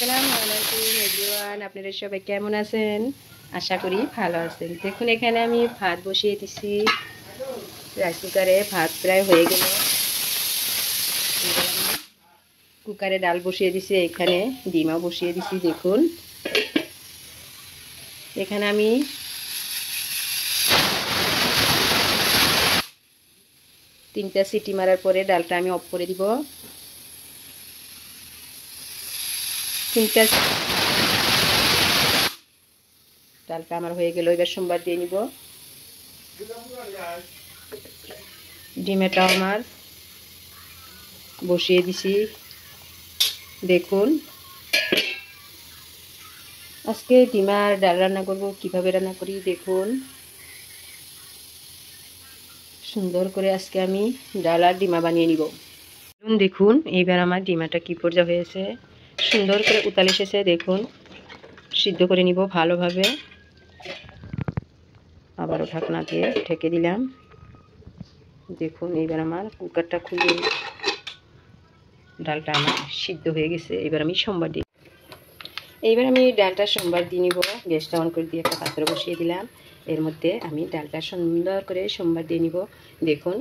আসসালামু আলাইকুম এভরিওয়ান, আপনারা সবাই কেমন আছেন? আশা করি ভালো আছেন। দেখুন এখানে আমি ভাত বসিয়ে দিছি রাইস কুকারে। ভাত প্রায় হয়ে গেল। কুকারে ডাল বসিয়ে দিছি, এখানে ডিমও বসিয়ে দিছি। দেখুন এখানে আমি 3টা সিটি মারার পরে ডালটা আমি অফ করে দিব। 3টা ডালটা আমার হয়ে গেল। এবার সোমবার দিয়ে নিব। ডিমটাও আমার বসিয়ে দিছি। দেখুন আজকে ডিমার ডাল রান্না করব। কিভাবে রান্না করি দেখুন। সুন্দর করে আজকে আমি ডাল আর ডিমা বানিয়ে নিব। দেখুন এইবার আমার ডিমাটা কি পর্যায়ে হয়েছে, সুন্দর করে উতাল এসেছে। দেখুন সিদ্ধ করে নিব ভালোভাবে। আবারও ঢাকনা দিয়ে ঢেকে দিলাম। দেখুন এইবার আমার কুকারটা খুলে ডালটা আমার সিদ্ধ হয়ে গেছে। এবার আমি সোমবার দিই। এইবার আমি ডালটা সোমবার দিয়ে নিব। গ্যাসটা অন করে দিয়ে একটা পাত্র বসিয়ে দিলাম। এর মধ্যে আমি ডালটা সুন্দর করে সোমবার দিয়ে নিব। দেখুন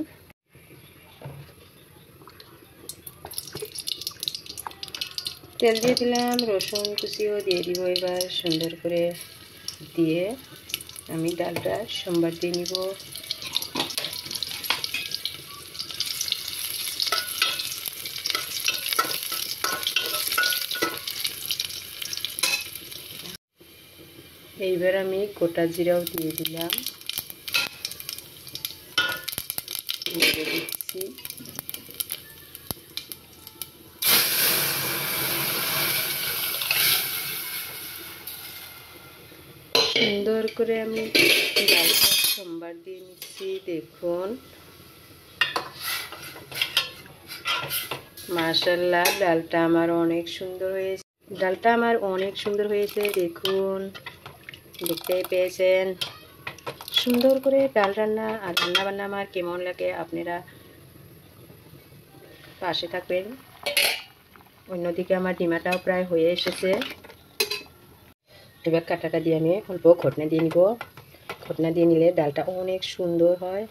তেল দিয়ে দিলাম, রসুন কুচিও দিয়ে দিব। এবার সুন্দর করে দিয়ে আমি ডালটা সোমবার দিয়ে নিব। এইবার আমি গোটা জিরাও দিয়ে দিলাম, দিচ্ছি। সুন্দর করে আমি ডালটা সোমবার দিয়ে নিচ্ছি। দেখুন মাশাআল্লাহ ডালটা আমার অনেক সুন্দর হয়েছে। ডালটা আমার অনেক সুন্দর হয়েছে। দেখুন দেখতেই পেয়েছেন। সুন্দর করে ডাল রান্না আর রান্না বান্না আমার কেমন লাগে আপনারা পাশে থাকবেন। অন্যদিকে আমার ডিমাটাও প্রায় হয়ে এসেছে। এবার কাঁটাটা দিয়ে আমি অল্প ঘটনা দিয়ে নিব। ঘটনা দিয়ে নিলে ডালটা অনেক সুন্দর হয়।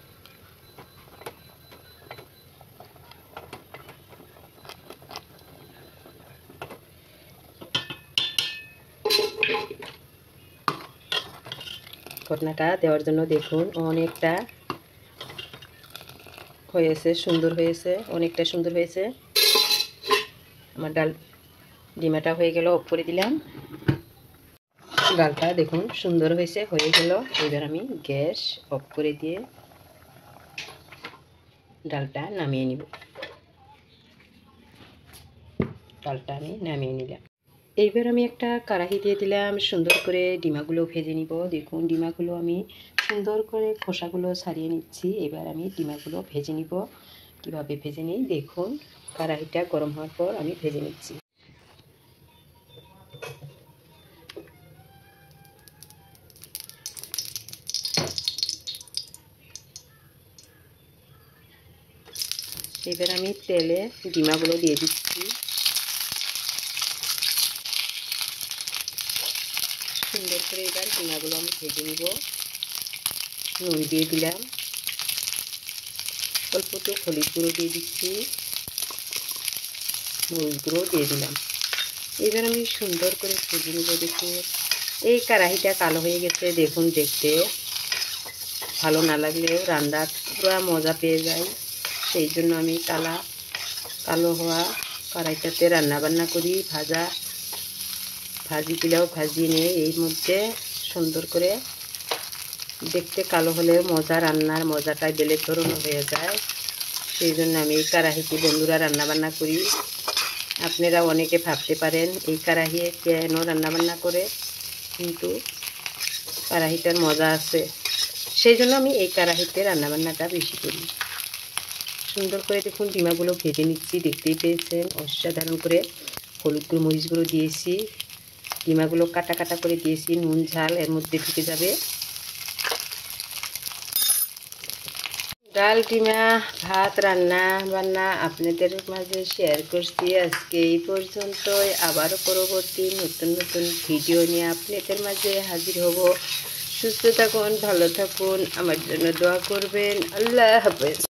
ঘটনাটা দেওয়ার জন্য দেখুন অনেকটা হয়েছে, সুন্দর হয়েছে, অনেকটা সুন্দর হয়েছে। আমার ডাল ডিমাটা হয়ে গেল, অফ করে দিলাম। ডালটা দেখুন সুন্দর হয়েছে, হয়ে গেল। এবার আমি গ্যাস অফ করে দিয়ে ডালটা নামিয়ে নিব। ডালটা আমি নামিয়ে নিলাম। এইবার আমি একটা কড়াই দিয়ে দিলাম। সুন্দর করে ডিমাগুলো ভেজে নিব। দেখুন ডিমাগুলো আমি সুন্দর করে খোসাগুলো ছাড়িয়ে নিচ্ছি। এবার আমি ডিমাগুলো ভেজে নিব। কিভাবে ভেজে নিই দেখুন। কড়াইটা গরম হওয়ার পর আমি ভেজে নিচ্ছি। এবার আমি তেলে ডিমাগুলো দিয়ে দিচ্ছি। সুন্দর করে এবার ডিমাগুলো আমি ভেজে নিব। নুন দিয়ে দিলাম, অল্প একটু হলুদ গুঁড়ো দিয়ে দিচ্ছি, মরিচ গুঁড়ো দিয়ে দিলাম। এবার আমি সুন্দর করে ভেজে নিব। দেখুন এই কড়াইটা কালো হয়ে গেছে। দেখুন দেখতে ভালো না লাগলেও রান্নার পুরো মজা পেয়ে যায়। সেই জন্য আমি কালো হওয়া কড়াইটাতে রান্না বান্না করি। ভাজিগুলোও ভাজিয়ে নিয়ে এর মধ্যে সুন্দর করে দেখতে কালো হলে রান্নার মজাটাই বেলের ধরনের হয়ে যায়। সেই জন্য আমি এই কড়াইতে বন্ধুরা রান্না বান্না করি। আপনারা অনেকে ভাবতে পারেন এই কড়াইয়ে কেন রান্না বান্না করে, কিন্তু কড়াইটার মজা আছে। সেই জন্য আমি এই কড়াইতে রান্নাবান্নাটা বেশি করি। সুন্দর করে দেখুন ডিমাগুলো ভেজে নিচ্ছি। দেখতেই পেয়েছেন অসাধারণ করে হলুদ গুঁড়ো মরিচ গুঁড়ো দিয়েছি। ডিমাগুলো কাটা কাটা করে দিয়েছি। নুন ঝাল এর মধ্যে ঢুকে যাবে। ডাল ডিমা ভাত রান্না বান্না আপনাদের মাঝে শেয়ার করছি। আজকে এই পর্যন্তই, আবারও পরবর্তী নতুন নতুন ভিডিও নিয়ে আপনাদের মাঝে হাজির হব। সুস্থ থাকুন, ভালো থাকুন, আমার জন্য দোয়া করবেন। আল্লাহ হাফেজ।